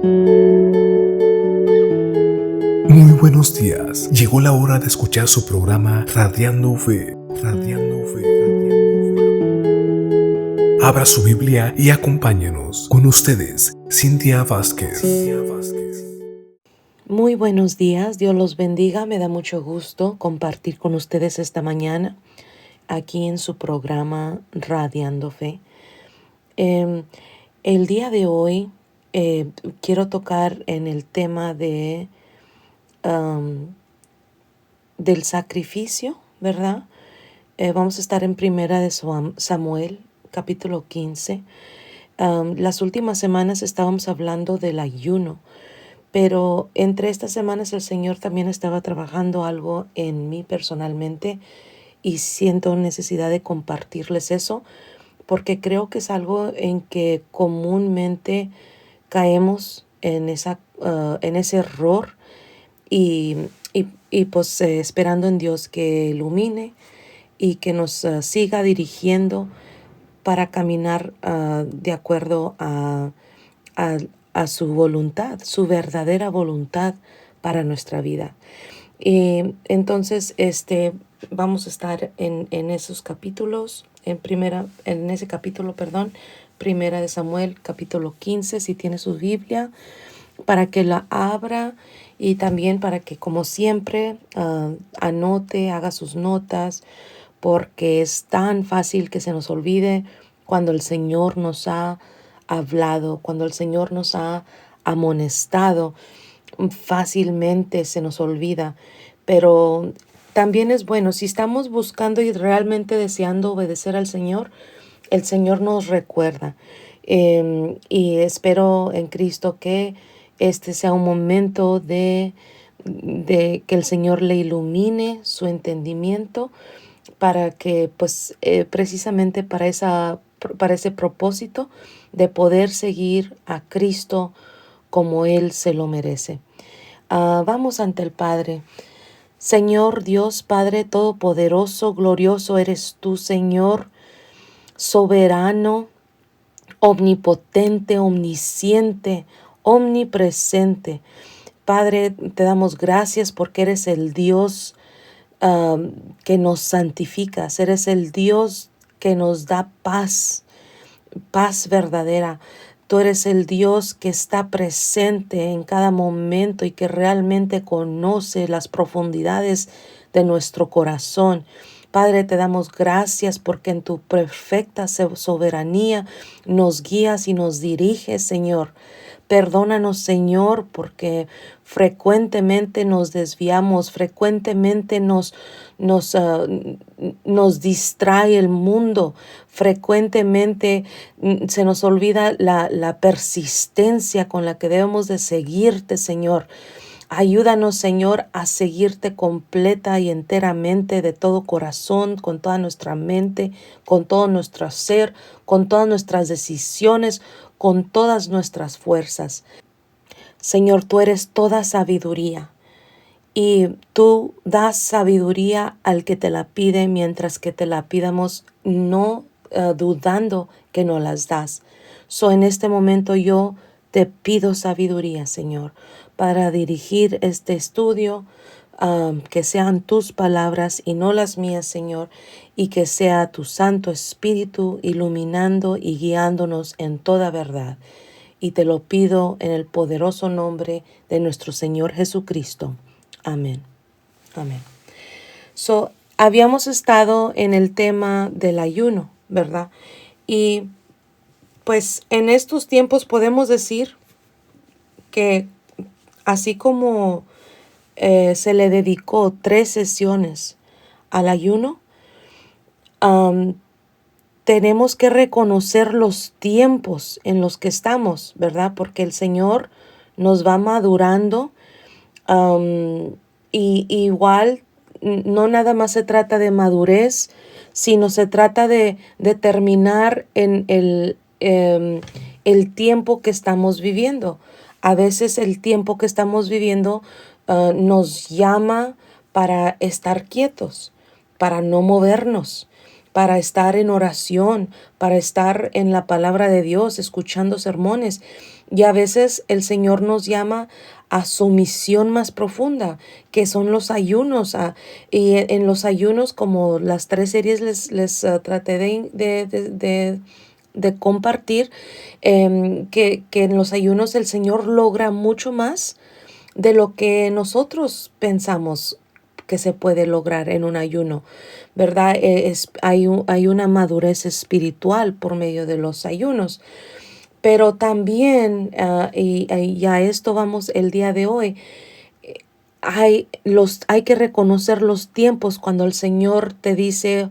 Muy buenos días. Llegó la hora de escuchar su programa Radiando Fe. Radiando Fe. Radiando Fe. Abra su Biblia y acompáñenos. Con ustedes, Cintia Vázquez. Muy buenos días, Dios los bendiga. Me da mucho gusto compartir con ustedes esta mañana aquí en su programa Radiando Fe. El día de hoy quiero tocar en el tema um, del sacrificio, ¿verdad? Vamos a estar en Primera de Samuel, capítulo 15. Las últimas semanas estábamos hablando del ayuno, pero entre estas semanas el Señor también estaba trabajando algo en mí personalmente y siento necesidad de compartirles eso porque creo que es algo en que comúnmente caemos en ese error y, pues esperando en Dios que ilumine y que nos siga dirigiendo para caminar de acuerdo a, a su voluntad, su verdadera voluntad para nuestra vida. Y entonces, vamos a estar en esos capítulos, en ese capítulo, perdón, Primera de Samuel, capítulo 15, si tiene su Biblia, para que la abra y también para que, como siempre, anote, haga sus notas, porque es tan fácil que se nos olvide cuando el Señor nos ha hablado, cuando el Señor nos ha amonestado, fácilmente se nos olvida. Pero también es bueno, si estamos buscando y realmente deseando obedecer al Señor, el Señor nos recuerda. Y espero en Cristo que este sea un momento de que el Señor le ilumine su entendimiento para que pues precisamente para ese propósito de poder seguir a Cristo como Él se lo merece. Vamos ante el Padre. Señor Dios, Padre Todopoderoso, glorioso eres tú, Señor, soberano, omnipotente, omnisciente, omnipresente. Padre, te damos gracias porque eres el Dios que nos santificas, eres el Dios que nos da paz, paz verdadera. Tú eres el Dios que está presente en cada momento y que realmente conoce las profundidades de nuestro corazón. Padre, te damos gracias porque en tu perfecta soberanía nos guías y nos diriges, Señor. Perdónanos, Señor, porque frecuentemente nos desviamos, frecuentemente nos distrae el mundo, frecuentemente se nos olvida la persistencia con la que debemos de seguirte, Señor. Ayúdanos, Señor, a seguirte completa y enteramente de todo corazón, con toda nuestra mente, con todo nuestro ser, con todas nuestras decisiones, con todas nuestras fuerzas. Señor, tú eres toda sabiduría y tú das sabiduría al que te la pide mientras que te la pidamos no dudando que no las das. En este momento yo te pido sabiduría, Señor, para dirigir este estudio, que sean tus palabras y no las mías, Señor, y que sea tu Santo Espíritu iluminando y guiándonos en toda verdad. Y te lo pido en el poderoso nombre de nuestro Señor Jesucristo. Amén. Amén. Habíamos estado en el tema del ayuno, ¿verdad? Y pues en estos tiempos podemos decir que así como se le dedicó 3 sesiones al ayuno, tenemos que reconocer los tiempos en los que estamos, ¿verdad? Porque el Señor nos va madurando, y igual no nada más se trata de madurez, sino se trata de determinar en el tiempo que estamos viviendo. A veces el tiempo que estamos viviendo nos llama para estar quietos, para no movernos, para estar en oración, para estar en la palabra de Dios, escuchando sermones. Y a veces el Señor nos llama a su misión más profunda, que son los ayunos. Y en los ayunos, como las 3 series les traté de compartir, que en los ayunos el Señor logra mucho más de lo que nosotros pensamos que se puede lograr en un ayuno, ¿verdad? Hay una madurez espiritual por medio de los ayunos, pero también, y a esto vamos el día de hoy, hay que reconocer los tiempos cuando el Señor te dice,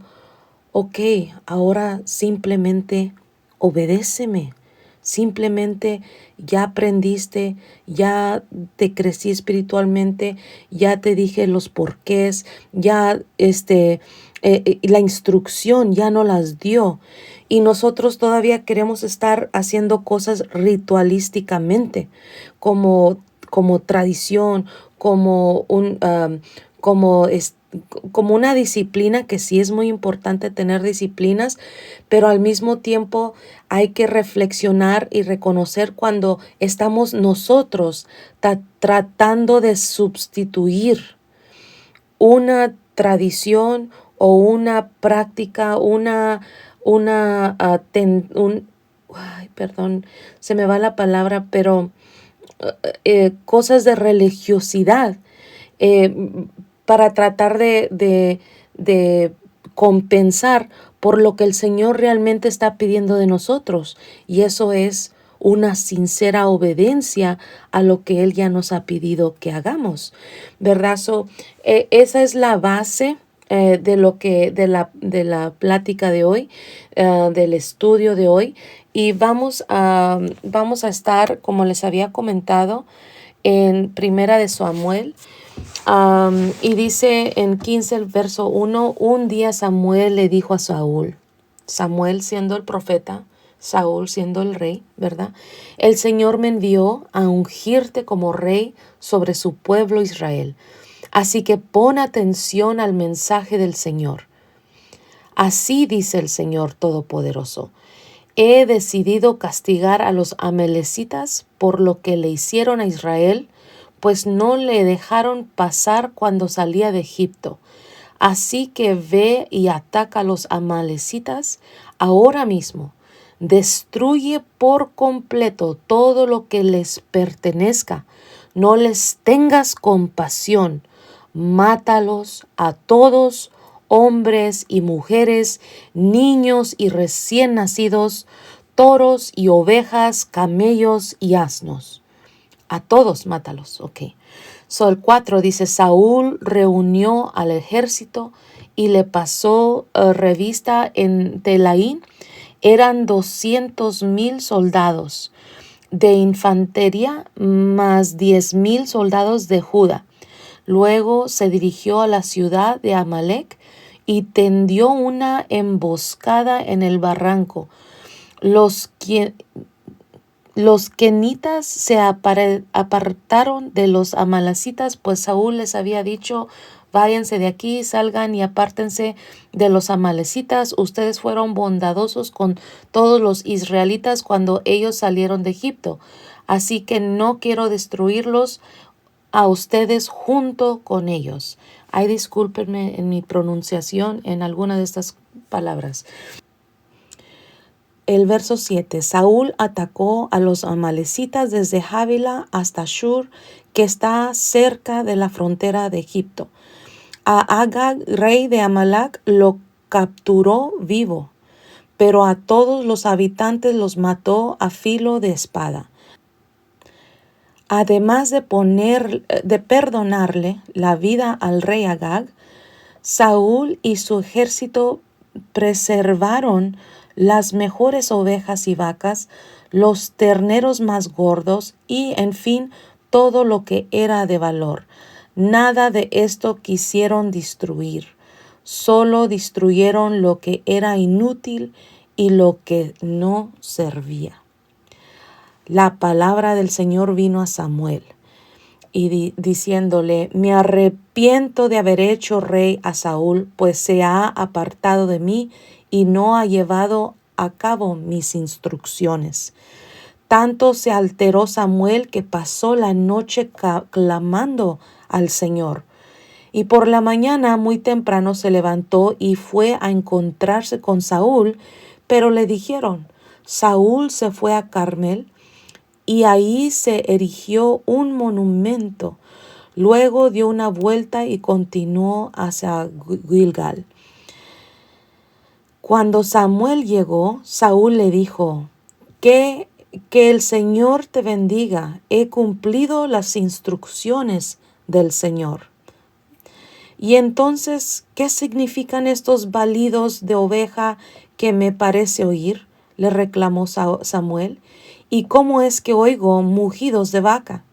ok, ahora simplemente obedéceme. Simplemente ya aprendiste, ya te crecí espiritualmente, ya te dije los porqués, ya la instrucción ya no las dio. Y nosotros todavía queremos estar haciendo cosas ritualísticamente, como tradición, como como como una disciplina, que sí es muy importante tener disciplinas, pero al mismo tiempo hay que reflexionar y reconocer cuando estamos nosotros tratando de sustituir una tradición o una práctica, ay, perdón, se me va la palabra, pero cosas de religiosidad, eh, para tratar de compensar por lo que el Señor realmente está pidiendo de nosotros. Y eso es una sincera obediencia a lo que Él ya nos ha pedido que hagamos, ¿verdad? Esa es la base de la plática de hoy, del estudio de hoy. Y vamos a estar, como les había comentado, en Primera de Samuel. Y dice en 15 el verso 1, un día Samuel le dijo a Saúl, Samuel siendo el profeta, Saúl siendo el rey, ¿verdad? El Señor me envió a ungirte como rey sobre su pueblo Israel. Así que pon atención al mensaje del Señor. Así dice el Señor Todopoderoso. He decidido castigar a los amalecitas por lo que le hicieron a Israel, pues no le dejaron pasar cuando salía de Egipto. Así que ve y ataca a los amalecitas ahora mismo. Destruye por completo todo lo que les pertenezca. No les tengas compasión. Mátalos a todos, hombres y mujeres, niños y recién nacidos, toros y ovejas, camellos y asnos. A todos mátalos, ok. El 4 dice, Saúl reunió al ejército y le pasó revista en Telaín. Eran 200,000 soldados de infantería más 10,000 soldados de Judá. Luego se dirigió a la ciudad de Amalec y tendió una emboscada en el barranco. Los quenitas se apartaron de los amalecitas, pues Saúl les había dicho, váyanse de aquí, salgan y apártense de los amalecitas. Ustedes fueron bondadosos con todos los israelitas cuando ellos salieron de Egipto. Así que no quiero destruirlos a ustedes junto con ellos. Ay, discúlpenme en mi pronunciación en alguna de estas palabras. El verso 7. Saúl atacó a los amalecitas desde Javila hasta Shur, que está cerca de la frontera de Egipto. A Agag, rey de Amalec, lo capturó vivo, pero a todos los habitantes los mató a filo de espada. Además de perdonarle la vida al rey Agag, Saúl y su ejército preservaron las mejores ovejas y vacas, los terneros más gordos y, en fin, todo lo que era de valor. Nada de esto quisieron destruir, solo destruyeron lo que era inútil y lo que no servía. La palabra del Señor vino a Samuel. y diciéndole: me arrepiento de haber hecho rey a Saúl, pues se ha apartado de mí y no ha llevado a cabo mis instrucciones. Tanto se alteró Samuel que pasó la noche clamando al Señor. Y por la mañana muy temprano se levantó y fue a encontrarse con Saúl, pero le dijeron: Saúl se fue a Carmel y ahí se erigió un monumento. Luego dio una vuelta y continuó hacia Gilgal. Cuando Samuel llegó, Saúl le dijo: que el Señor te bendiga. He cumplido las instrucciones del Señor. Y entonces, ¿qué significan estos balidos de oveja que me parece oír? Le reclamó Samuel. ¿Y cómo es que oigo mugidos de vaca?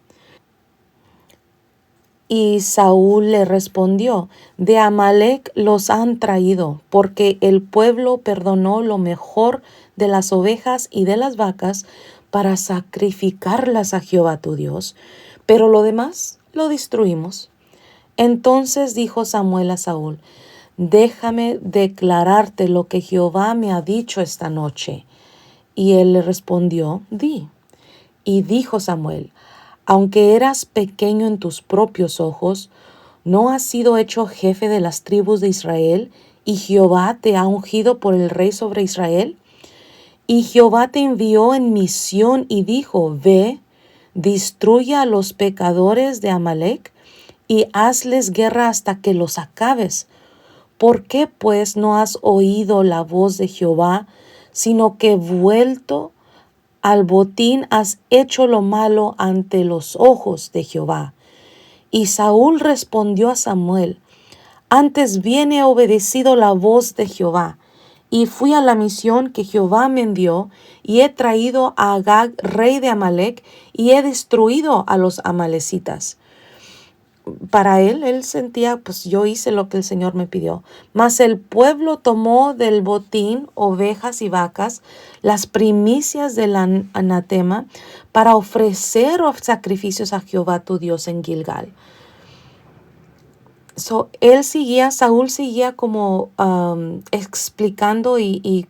Y Saúl le respondió: de Amalec los han traído, porque el pueblo perdonó lo mejor de las ovejas y de las vacas para sacrificarlas a Jehová tu Dios, pero lo demás lo destruimos. Entonces dijo Samuel a Saúl: déjame declararte lo que Jehová me ha dicho esta noche. Y él le respondió: di. Y dijo Samuel: aunque eras pequeño en tus propios ojos, ¿no has sido hecho jefe de las tribus de Israel, y Jehová te ha ungido por el rey sobre Israel? Y Jehová te envió en misión y dijo: ve, destruye a los pecadores de Amalec y hazles guerra hasta que los acabes. ¿Por qué pues no has oído la voz de Jehová, sino que vuelto al botín has hecho lo malo ante los ojos de Jehová? Y Saúl respondió a Samuel: antes bien he obedecido la voz de Jehová, y fui a la misión que Jehová me envió, y he traído a Agag, rey de Amalec, y he destruido a los amalecitas. Para él sentía: pues yo hice lo que el Señor me pidió. Mas el pueblo tomó del botín ovejas y vacas, las primicias del anatema, para ofrecer sacrificios a Jehová tu Dios en Gilgal. Saúl seguía como explicando y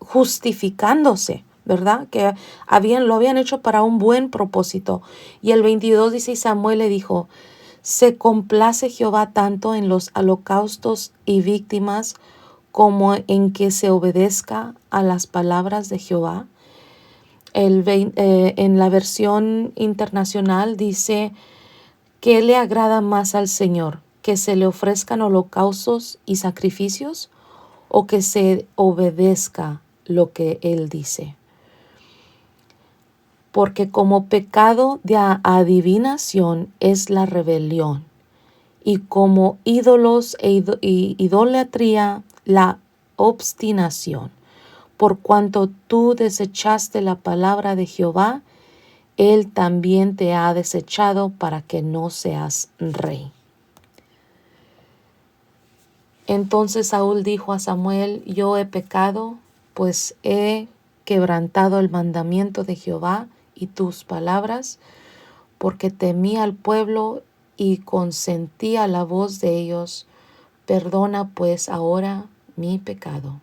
justificándose, ¿verdad? Que lo habían hecho para un buen propósito. Y el 22 dice: Samuel le dijo: ¿se complace Jehová tanto en los holocaustos y víctimas como en que se obedezca a las palabras de Jehová? En la versión internacional dice: ¿qué le agrada más al Señor? ¿Que se le ofrezcan holocaustos y sacrificios, o que se obedezca lo que Él dice? Porque como pecado de adivinación es la rebelión, y como ídolos e idolatría la obstinación. Por cuanto tú desechaste la palabra de Jehová, Él también te ha desechado para que no seas rey. Entonces Saúl dijo a Samuel: yo he pecado, pues he quebrantado el mandamiento de Jehová y tus palabras, porque temí al pueblo y consentí a la voz de ellos. Perdona pues ahora mi pecado.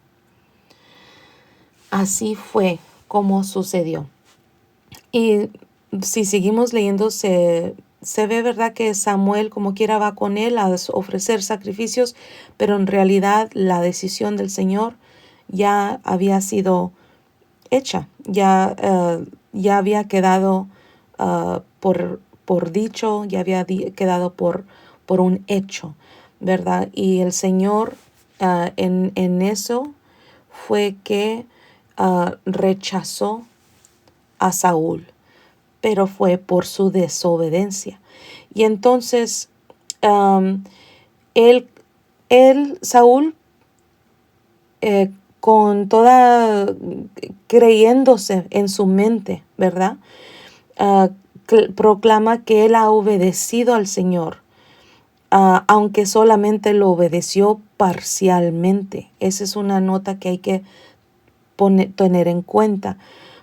Así fue como sucedió. Y si seguimos leyendo, se ve, ¿verdad?, que Samuel como quiera va con él a ofrecer sacrificios, pero en realidad la decisión del Señor ya había sido hecha, ya había quedado por dicho, ya había quedado por un hecho, ¿verdad? Y el Señor en eso fue que rechazó a Saúl, pero fue por su desobediencia. Y entonces Saúl, con toda creyéndose en su mente, ¿verdad? Proclama que él ha obedecido al Señor, aunque solamente lo obedeció parcialmente. Esa es una nota que hay que tener en cuenta.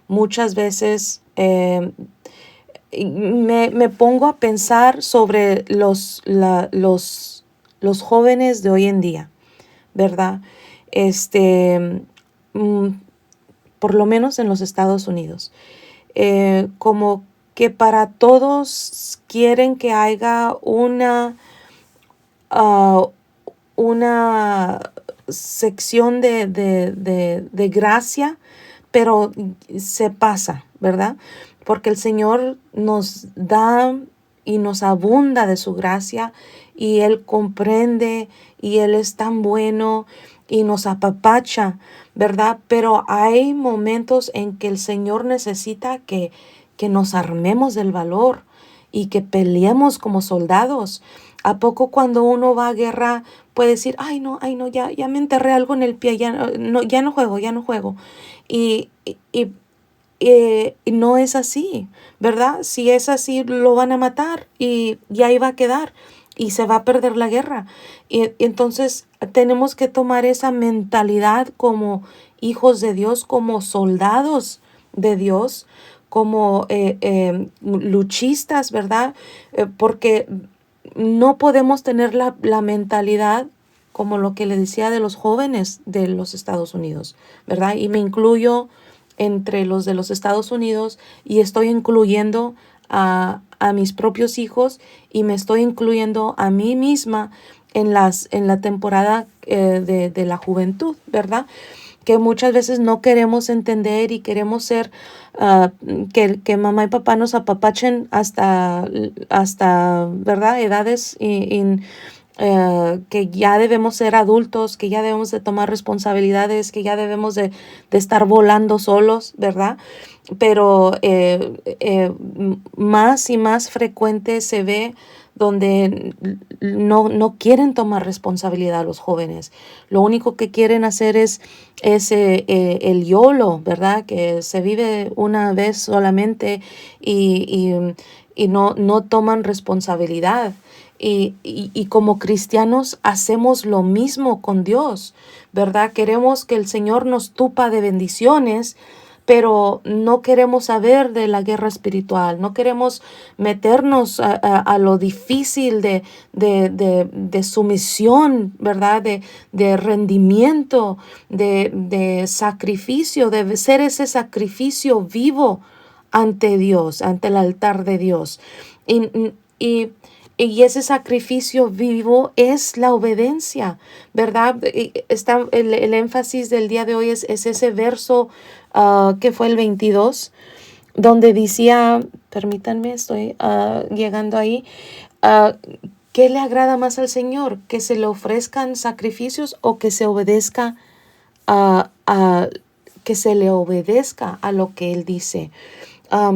Muchas veces me pongo a pensar sobre los jóvenes de hoy en día, ¿verdad? Este, mm, por lo menos en los Estados Unidos. Como que para todos quieren que haya ah, una sección de gracia, pero se pasa, ¿verdad? Porque el Señor nos da y nos abunda de su gracia y Él comprende y Él es tan bueno y nos apapacha, ¿verdad? Pero hay momentos en que el Señor necesita que nos armemos del valor y que peleemos como soldados. ¿A poco cuando uno va a guerra puede decir, ay no, ya me enterré algo en el pie, ya no juego, ya no juego? Y, y, y, y no es así, ¿verdad? Si es así, lo van a matar y ahí va a quedar y se va a perder la guerra. Y entonces tenemos que tomar esa mentalidad como hijos de Dios, como soldados de Dios, como luchistas, ¿verdad? Porque no podemos tener la mentalidad como lo que le decía de los jóvenes de los Estados Unidos, ¿verdad? Y me incluyo entre los de los Estados Unidos y estoy incluyendo a mis propios hijos y me estoy incluyendo a mí misma en la temporada de la juventud, ¿verdad? Que muchas veces no queremos entender y queremos ser, uh, que mamá y papá nos apapachen hasta ¿verdad? Edades que ya debemos ser adultos, que ya debemos de tomar responsabilidades, que ya debemos de estar volando solos, ¿verdad? Pero más y más frecuente se ve donde no quieren tomar responsabilidad los jóvenes. Lo único que quieren hacer es el YOLO, ¿verdad? Que se vive una vez solamente y no toman responsabilidad. Y como cristianos hacemos lo mismo con Dios, ¿verdad? Queremos que el Señor nos tupa de bendiciones, pero no queremos saber de la guerra espiritual, no queremos meternos a lo difícil de sumisión, ¿verdad? De rendimiento, de sacrificio, de ser ese sacrificio vivo ante Dios, ante el altar de Dios. Y, y, y ese sacrificio vivo es la obediencia, ¿verdad? Está el énfasis del día de hoy es ese verso que fue el 22, donde decía, permítanme, estoy llegando ahí, uh, ¿qué le agrada más al Señor? ¿Que se le ofrezcan sacrificios o que se obedezca que se le obedezca a lo que Él dice? A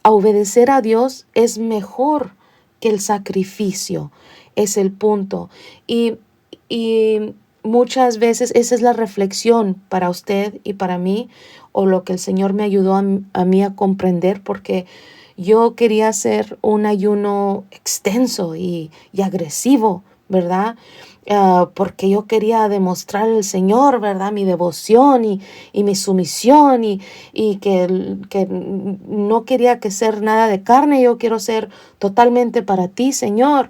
obedecer a Dios es mejor que el sacrificio, es el punto. Y muchas veces esa es la reflexión para usted y para mí, o lo que el Señor me ayudó a mí a comprender, porque yo quería hacer un ayuno extenso y agresivo, ¿verdad? Porque yo quería demostrar al Señor, ¿verdad? Mi devoción y mi sumisión y que no quería que ser nada de carne, yo quiero ser totalmente para ti, Señor.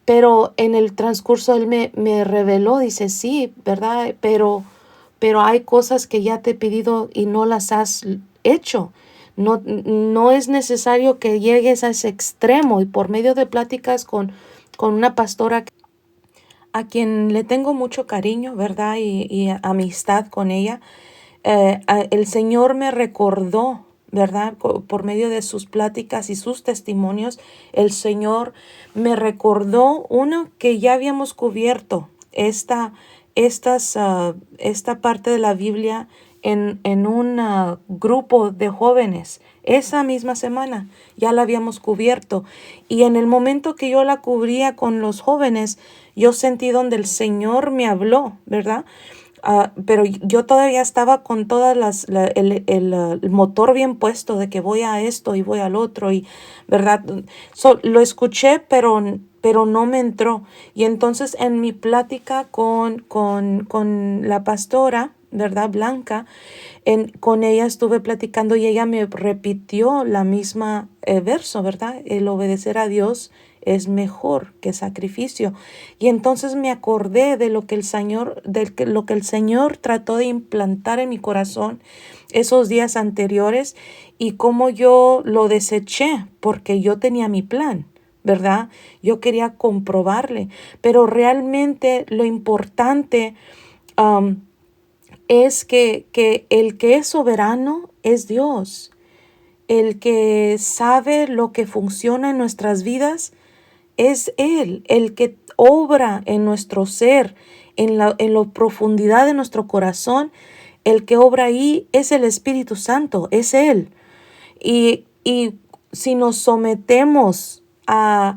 Pero en el transcurso Él me reveló, dice, sí, ¿verdad? Pero hay cosas que ya te he pedido y no las has hecho. No es necesario que llegues a ese extremo. Y por medio de pláticas con una pastora a quien le tengo mucho cariño, ¿verdad? Y amistad con ella, el Señor me recordó, ¿verdad? Por medio de sus pláticas y sus testimonios, el Señor me recordó uno que ya habíamos cubierto, esta parte de la Biblia en un grupo de jóvenes. Esa misma semana ya la habíamos cubierto. Y en el momento que yo la cubría con los jóvenes, yo sentí donde el Señor me habló, ¿verdad? Pero yo todavía estaba con todas el motor bien puesto de que voy a esto y voy al otro, y verdad, lo escuché, pero no me entró. Y entonces en mi plática con la pastora, ¿verdad? Blanca. Con ella estuve platicando y ella me repitió la misma verso, ¿verdad? El obedecer a Dios es mejor que sacrificio. Y entonces me acordé de lo que lo que el Señor trató de implantar en mi corazón esos días anteriores y cómo yo lo deseché porque yo tenía mi plan, ¿verdad? Yo quería comprobarle, pero realmente lo importante es que el que es soberano es Dios. El que sabe lo que funciona en nuestras vidas es Él. El que obra en nuestro ser, en la profundidad de nuestro corazón, el que obra ahí es el Espíritu Santo, es Él. Y si nos sometemos a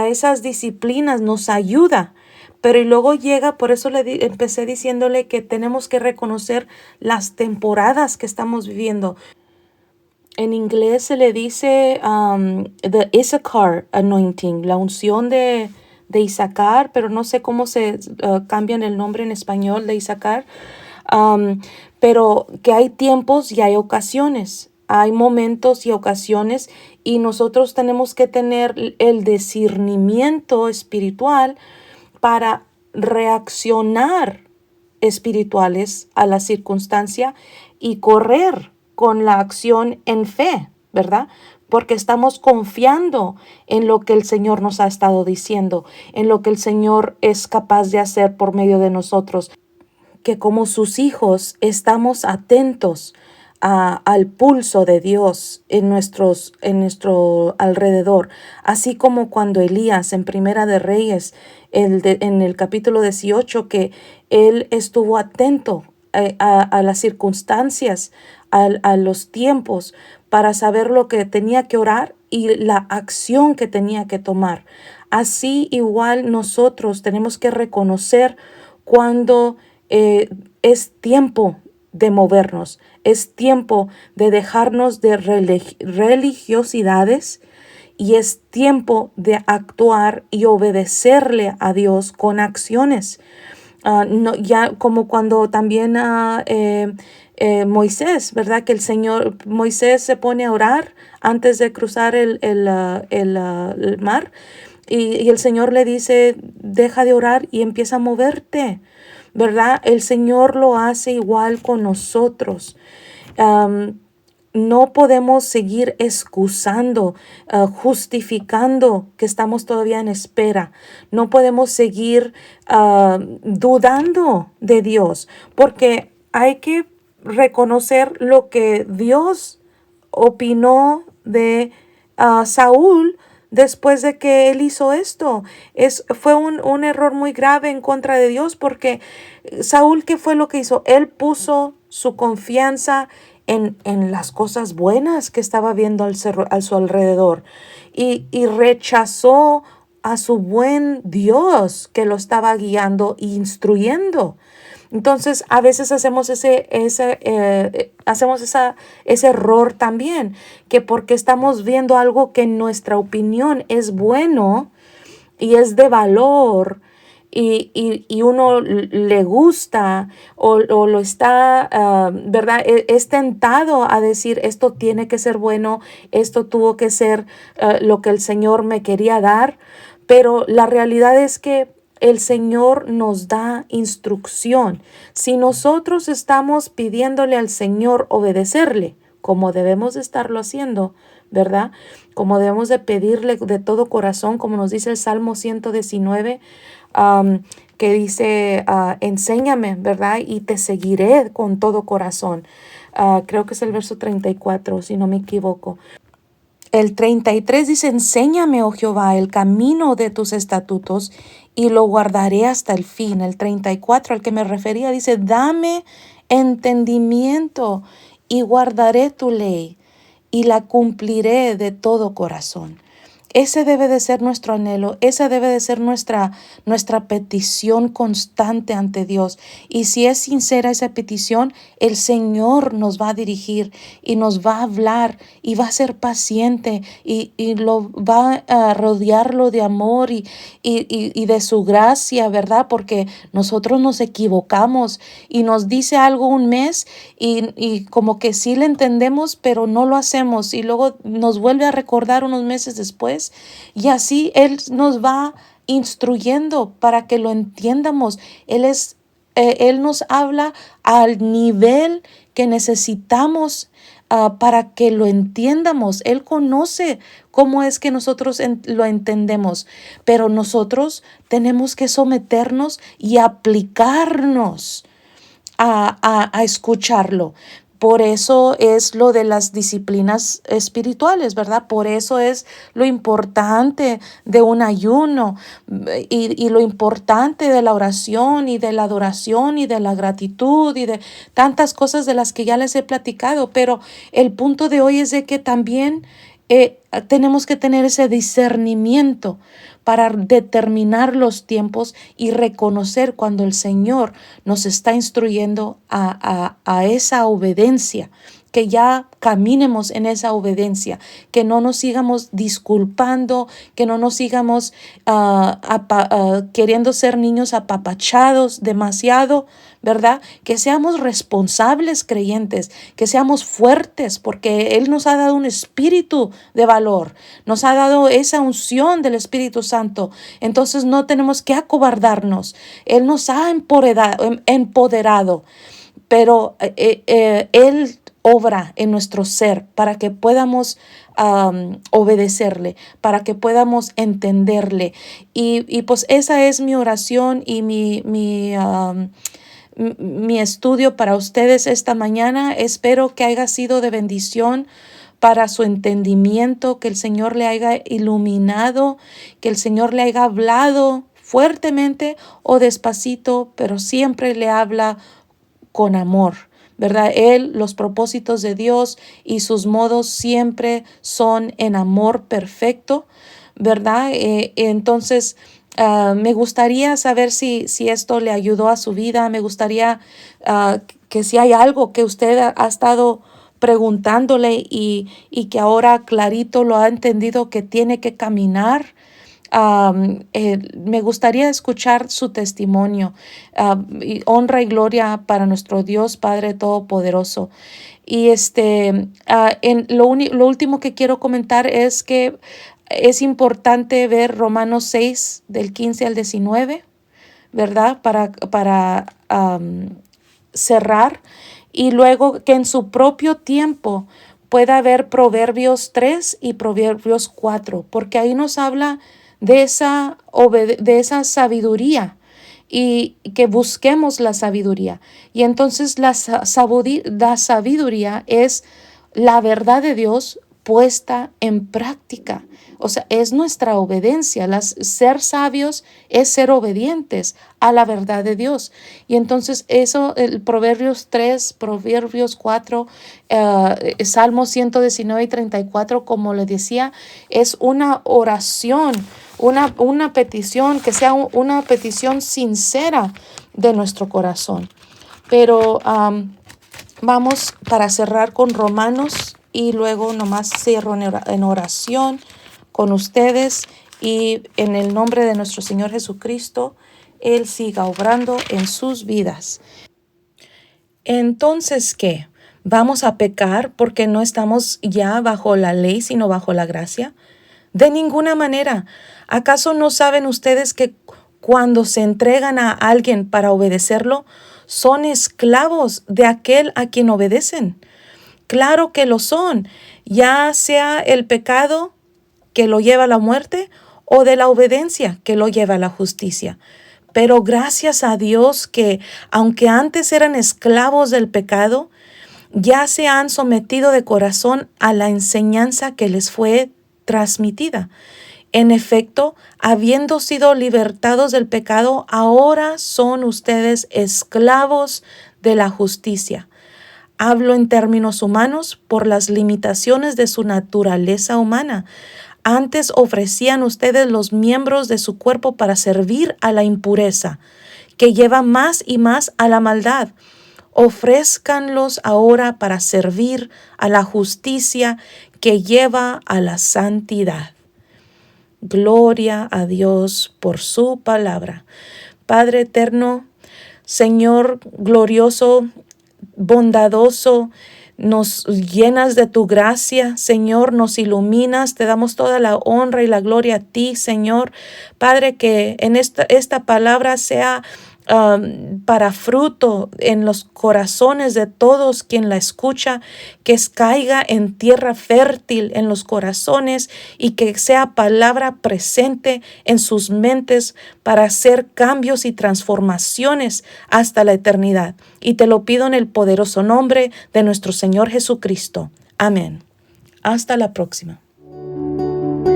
esas disciplinas, nos ayuda. Pero y luego llega, por eso empecé diciéndole que tenemos que reconocer las temporadas que estamos viviendo. En inglés se le dice the Issachar anointing, la unción de Isaacar, pero no sé cómo se cambian el nombre en español de Isaacar. Pero que hay tiempos y hay ocasiones, hay momentos y ocasiones, y nosotros tenemos que tener el discernimiento espiritual para reaccionar espirituales a la circunstancia y correr con la acción en fe, ¿verdad? Porque estamos confiando en lo que el Señor nos ha estado diciendo, en lo que el Señor es capaz de hacer por medio de nosotros, que como sus hijos estamos atentos al pulso de Dios en nuestro alrededor, así como cuando Elías en Primera de Reyes, en el capítulo 18, que él estuvo atento a las circunstancias, a los tiempos, para saber lo que tenía que orar y la acción que tenía que tomar. Así igual nosotros tenemos que reconocer cuando es tiempo de movernos, es tiempo de dejarnos de religiosidades y es tiempo de actuar y obedecerle a Dios con acciones. No, ya como cuando también Moisés, ¿verdad? Que Moisés se pone a orar antes de cruzar el mar y el Señor le dice, deja de orar y empieza a moverte, ¿verdad? El Señor lo hace igual con nosotros. No podemos seguir excusando, justificando que estamos todavía en espera. No podemos seguir dudando de Dios, porque hay que reconocer lo que Dios opinó de Saúl después de que él hizo esto. Fue un error muy grave en contra de Dios, porque Saúl, ¿qué fue lo que hizo? Él puso su confianza en las cosas buenas que estaba viendo a su alrededor y rechazó a su buen Dios que lo estaba guiando e instruyendo. Entonces, a veces hacemos ese error también, que porque estamos viendo algo que en nuestra opinión es bueno y es de valor y uno le gusta o lo está, ¿verdad? Es tentado a decir, esto tiene que ser bueno, esto tuvo que ser lo que el Señor me quería dar, pero la realidad es que el Señor nos da instrucción. Si nosotros estamos pidiéndole al Señor obedecerle, como debemos estarlo haciendo, ¿verdad? Como debemos de pedirle de todo corazón, como nos dice el Salmo 119, que dice, enséñame, ¿verdad? Y te seguiré con todo corazón. Creo que es el verso 34, si no me equivoco. El 33 dice, enséñame, oh Jehová, el camino de tus estatutos y lo guardaré hasta el fin. El 34 al que me refería dice, dame entendimiento y guardaré tu ley y la cumpliré de todo corazón. Ese debe de ser nuestro anhelo, esa debe de ser nuestra petición constante ante Dios. Y si es sincera esa petición, el Señor nos va a dirigir y nos va a hablar y va a ser paciente y lo va a rodearlo de amor y de su gracia, ¿verdad? Porque nosotros nos equivocamos y nos dice algo un mes y como que sí le entendemos, pero no lo hacemos y luego nos vuelve a recordar unos meses después y así Él nos va instruyendo para que lo entiendamos. Él nos habla al nivel que necesitamos para que lo entiendamos. Él conoce cómo es que nosotros lo entendemos, pero nosotros tenemos que someternos y aplicarnos a escucharlo. Por eso es lo de las disciplinas espirituales, ¿verdad? Por eso es lo importante de un ayuno y lo importante de la oración y de la adoración y de la gratitud y de tantas cosas de las que ya les he platicado. Pero el punto de hoy es de que también tenemos que tener ese discernimiento para determinar los tiempos y reconocer cuando el Señor nos está instruyendo a esa obediencia, que ya caminemos en esa obediencia, que no nos sigamos disculpando, que no nos sigamos queriendo ser niños apapachados demasiado, ¿verdad? Que seamos responsables creyentes, que seamos fuertes, porque Él nos ha dado un espíritu de valor, nos ha dado esa unción del Espíritu Santo. Entonces no tenemos que acobardarnos. Él nos ha empoderado, pero Él obra en nuestro ser para que podamos obedecerle, para que podamos entenderle. Y pues esa es mi oración y mi estudio para ustedes esta mañana. Espero que haya sido de bendición para su entendimiento, que el Señor le haya iluminado, que el Señor le haya hablado fuertemente o despacito, pero siempre le habla con amor, ¿verdad? Los propósitos de Dios y sus modos siempre son en amor perfecto, ¿verdad? Entonces, me gustaría saber si esto le ayudó a su vida. Me gustaría que si hay algo que usted ha estado preguntándole y que ahora clarito lo ha entendido que tiene que caminar. Me gustaría escuchar su testimonio. Y honra y gloria para nuestro Dios Padre Todopoderoso. Y lo último que quiero comentar es que es importante ver Romanos 6 del 15 al 19, ¿verdad? Para cerrar. Y luego que en su propio tiempo pueda haber Proverbios 3 y Proverbios 4, porque ahí nos habla de esa sabiduría y que busquemos la sabiduría. Y entonces la sabiduría es la verdad de Dios puesta en práctica. O sea, es nuestra obediencia. Ser sabios es ser obedientes a la verdad de Dios. Y entonces eso, el Proverbios 3, Proverbios 4, Salmos 119 y 34, como le decía, es una oración, una petición, que sea una petición sincera de nuestro corazón. Pero vamos para cerrar con Romanos y luego nomás cierro en oración con ustedes y en el nombre de nuestro Señor Jesucristo, Él siga obrando en sus vidas. Entonces, ¿qué? ¿Vamos a pecar porque no estamos ya bajo la ley, sino bajo la gracia? De ninguna manera. ¿Acaso no saben ustedes que cuando se entregan a alguien para obedecerlo, son esclavos de aquel a quien obedecen? Claro que lo son, ya sea el pecado que lo lleva a la muerte o de la obediencia que lo lleva a la justicia. Pero gracias a Dios que, aunque antes eran esclavos del pecado, ya se han sometido de corazón a la enseñanza que les fue transmitida. En efecto, habiendo sido libertados del pecado, ahora son ustedes esclavos de la justicia. Hablo en términos humanos por las limitaciones de su naturaleza humana. Antes ofrecían ustedes los miembros de su cuerpo para servir a la impureza, que lleva más y más a la maldad. Ofrézcanlos ahora para servir a la justicia que lleva a la santidad. Gloria a Dios por su palabra. Padre eterno, Señor glorioso, bondadoso, nos llenas de tu gracia, Señor, nos iluminas, te damos toda la honra y la gloria a ti, Señor. Padre, que en esta palabra sea para fruto en los corazones de todos quien la escucha, que caiga en tierra fértil en los corazones y que sea palabra presente en sus mentes para hacer cambios y transformaciones hasta la eternidad. Y te lo pido en el poderoso nombre de nuestro Señor Jesucristo. Amén. Hasta la próxima.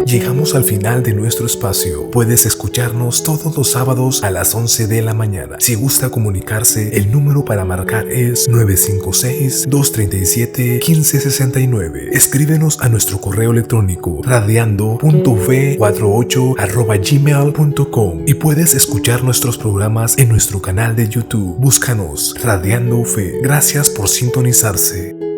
Llegamos al final de nuestro espacio. Puedes escucharnos todos los sábados a las 11 de la mañana. Si gusta comunicarse, el número para marcar es 956-237-1569. Escríbenos a nuestro correo electrónico radiando.fe48@gmail.com y puedes escuchar nuestros programas en nuestro canal de YouTube. Búscanos Radiando Fe. Gracias por sintonizarse.